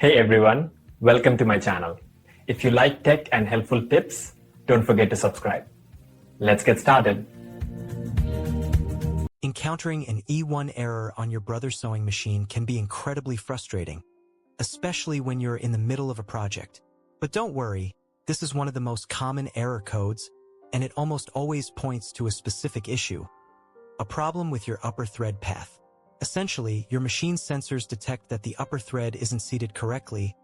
Hey everyone, welcome to my channel. If you like tech and helpful tips, don't forget to subscribe. Let's get started. Encountering an E1 error on your brother's sewing machine can be incredibly frustrating, especially when you're in the middle of a project. But don't worry, this is one of the most common error codes, and it almost always points to a specific issue: a problem with your upper thread path. Essentially, your machine's sensors detect that the upper thread isn't seated correctly,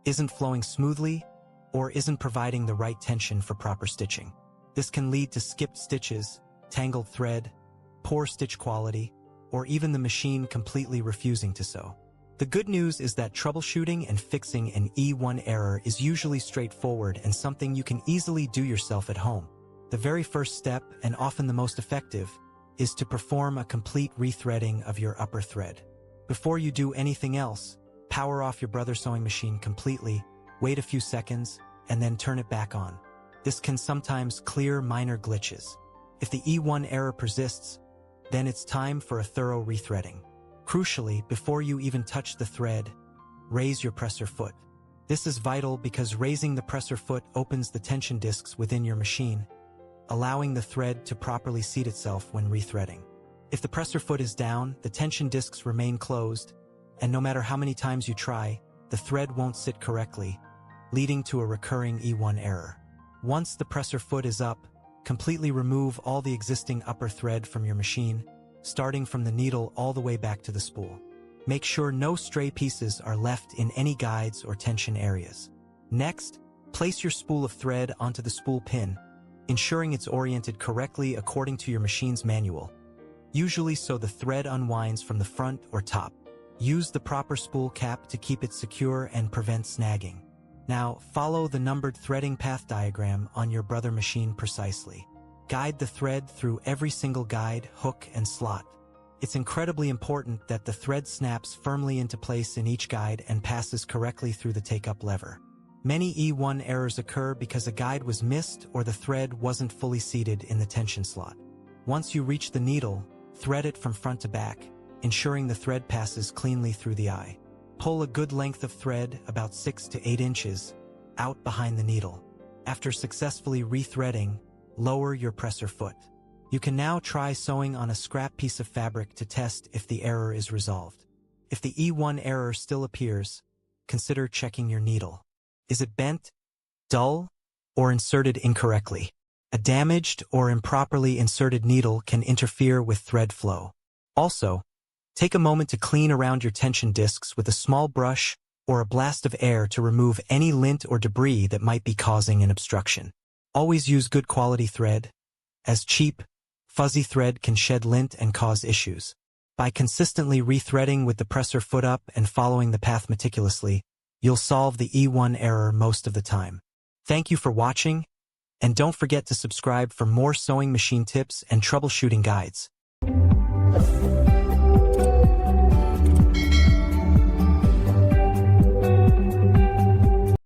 isn't flowing smoothly, or isn't providing the right tension for proper stitching. This can lead to skipped stitches, tangled thread, poor stitch quality, or even the machine completely refusing to sew. The good news is that troubleshooting and fixing an E1 error is usually straightforward and something you can easily do yourself at home. The very first step, and often the most effective, is to perform a complete rethreading of your upper thread. Before you do anything else, power off your brother's sewing machine completely, wait a few seconds, and then turn it back on. This can sometimes clear minor glitches. If the E1 error persists, then it's time for a thorough rethreading. Crucially, before you even touch the thread, raise your presser foot. This is vital because raising the presser foot opens the tension discs within your machine, allowing the thread to properly seat itself when rethreading. If the presser foot is down, the tension discs remain closed, and no matter how many times you try, the thread won't sit correctly, leading to a recurring E1 error. Once the presser foot is up, completely remove all the existing upper thread from your machine, starting from the needle all the way back to the spool. Make sure no stray pieces are left in any guides or tension areas. Next, place your spool of thread onto the spool pin, ensuring it's oriented correctly according to your machine's manual, usually so the thread unwinds from the front or top. Use the proper spool cap to keep it secure and prevent snagging. Now, follow the numbered threading path diagram on your brother machine precisely. Guide the thread through every single guide, hook, and slot. It's incredibly important that the thread snaps firmly into place in each guide and passes correctly through the take-up lever. Many E1 errors occur because a guide was missed or the thread wasn't fully seated in the tension slot. Once you reach the needle, thread it from front to back, ensuring the thread passes cleanly through the eye. Pull a good length of thread, about 6 to 8 inches, out behind the needle. After successfully rethreading, lower your presser foot. You can now try sewing on a scrap piece of fabric to test if the error is resolved. If the E1 error still appears, consider checking your needle. Is it bent, dull, or inserted incorrectly? A damaged or improperly inserted needle can interfere with thread flow. Also, take a moment to clean around your tension discs with a small brush or a blast of air to remove any lint or debris that might be causing an obstruction. Always use good quality thread, as cheap, fuzzy thread can shed lint and cause issues. By consistently rethreading with the presser foot up and following the path meticulously, you'll solve the E1 error most of the time. Thank you for watching, and don't forget to subscribe for more sewing machine tips and troubleshooting guides.